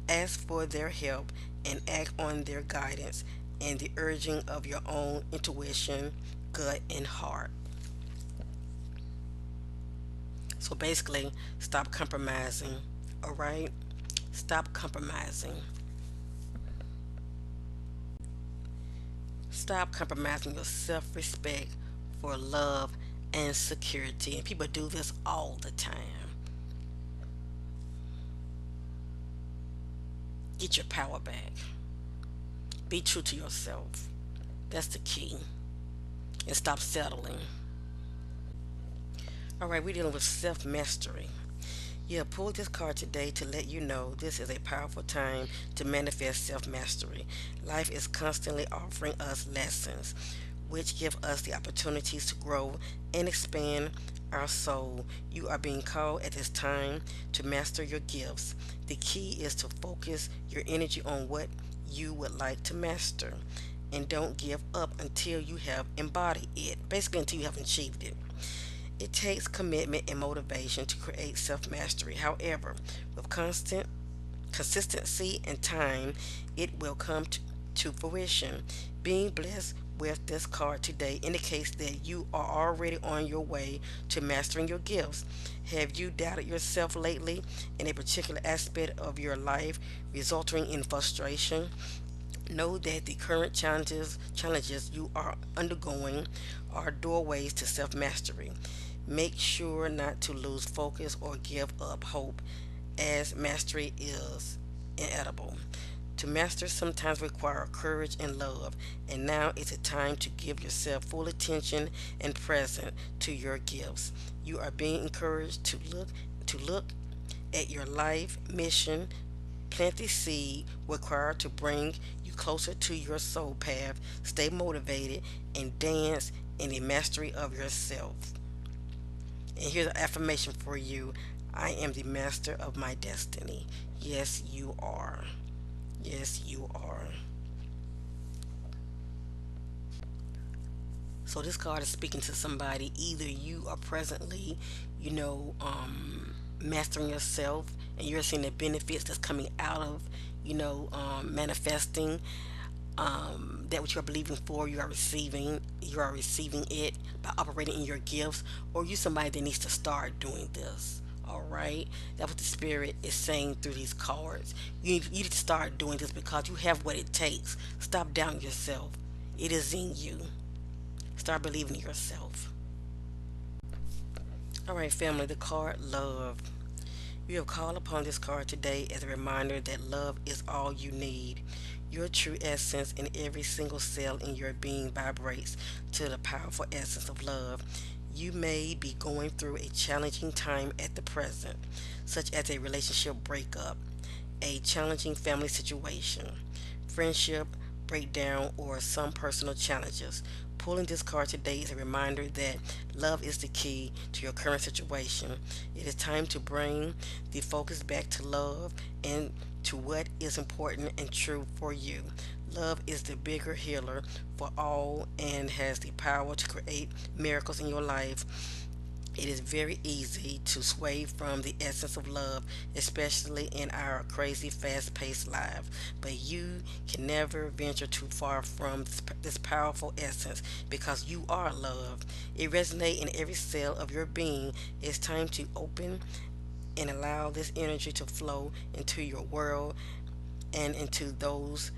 Ask for their help and act on their guidance and the urging of your own intuition, gut, and heart. So basically, stop compromising, all right? Stop compromising. Stop compromising your self respect for love and security. And people do this all the time. Get your power back. Be true to yourself. That's the key. And stop settling. All right, we're dealing with self mastery. Yeah, pull this card today to let you know this is a powerful time to manifest self mastery. Life is constantly offering us lessons, which give us the opportunities to grow and expand our soul. You are being called at this time to master your gifts. The key is to focus your energy on what you would like to master. And don't give up until you have embodied it, basically, until you have achieved it. It takes commitment and motivation to create self mastery. However, with constant consistency and time, it will come to fruition. Being blessed with this card today indicates that you are already on your way to mastering your gifts. Have you doubted yourself lately in a particular aspect of your life, resulting in frustration? Know that the current challenges you are undergoing are doorways to self-mastery. Make sure not to lose focus or give up hope, as mastery is inevitable. To master sometimes require courage and love, and now is the time to give yourself full attention and present to your gifts. You are being encouraged to look at your life mission. Plant the seed required to bring you closer to your soul path. Stay motivated and dance in the mastery of yourself. And here's an affirmation for you: I am the master of my destiny. Yes, you are. Yes, you are. So this card is speaking to somebody. Either you are presently, mastering yourself, and you're seeing the benefits that's coming out of, manifesting that what you are believing for. You are receiving it by operating in your gifts, or you somebody that needs to start doing this. All right, that's what the spirit is saying through these cards. You need to start doing this because you have what it takes. Stop doubting yourself. It is in you. Start believing in yourself. All right, family, the card love. You have called upon this card today as a reminder that love is all you need. Your true essence in every single cell in your being vibrates to the powerful essence of love. You may be going through a challenging time at the present, such as a relationship breakup, a challenging family situation, friendship breakdown, or some personal challenges. Pulling this card today is a reminder that love is the key to your current situation. It is time to bring the focus back to love and to what is important and true for you. Love is the bigger healer for all and has the power to create miracles in your life. It is very easy to sway from the essence of love, especially in our crazy, fast paced lives. But you can never venture too far from this powerful essence because you are love. It resonates in every cell of your being. It's time to open and allow this energy to flow into your world and into those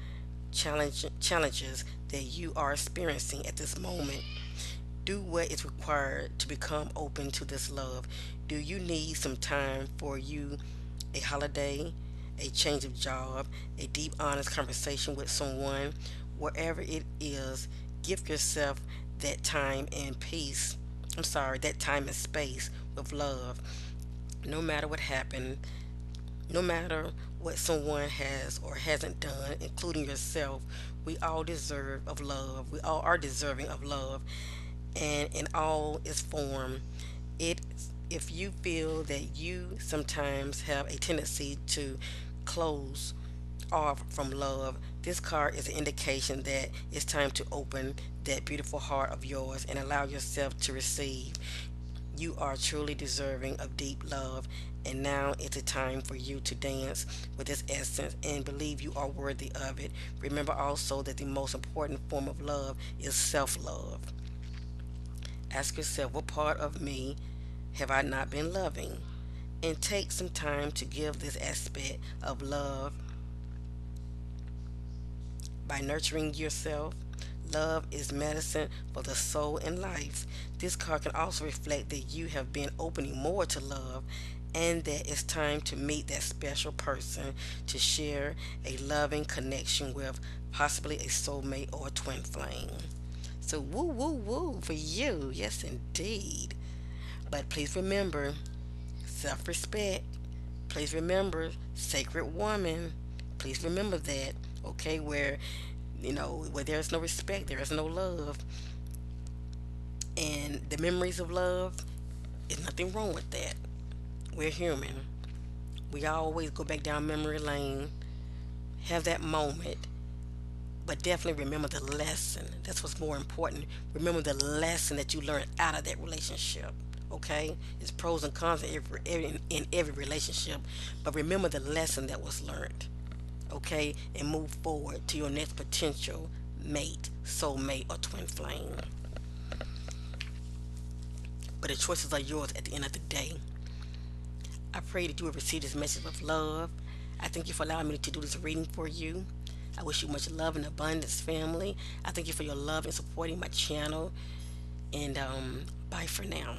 challenges that you are experiencing at this moment. Do what is required to become open to this love. Do you need some time for you, a holiday, a change of job, a deep, honest conversation with someone? Wherever it is, give yourself that time and peace. I'm sorry, that time and space with love. No matter what happened, no matter what someone has or hasn't done, including yourself, we all deserve of love. We all are deserving of love, and in all its form. It if you feel that you sometimes have a tendency to close off from love, this card is an indication that it's time to open that beautiful heart of yours and allow yourself to receive. You are truly deserving of deep love, and now is the time for you to dance with this essence and believe you are worthy of it. Remember also that the most important form of love is self love. Ask yourself, what part of me have I not been loving? And take some time to give this aspect of love by nurturing yourself. Love is medicine for the soul and life. This card can also reflect that you have been opening more to love and that it's time to meet that special person to share a loving connection with, possibly a soulmate or a twin flame. So, woo, woo, woo for you. Yes, indeed. But please remember self respect. Please remember sacred woman. Please remember that. Okay, where there's no respect, there is no love. And the memories of love, is nothing wrong with that. We're human. We always go back down memory lane, have that moment, but definitely remember the lesson. That's what's more important. Remember the lesson that you learned out of that relationship. Okay, there's pros and cons in every relationship, but remember the lesson that was learned. Okay, and move forward to your next potential mate, soulmate, or twin flame. But the choices are yours at the end of the day. I pray that you will receive this message of love. I thank you for allowing me to do this reading for you. I wish you much love and abundance, family. I thank you for your love and supporting my channel. And bye for now.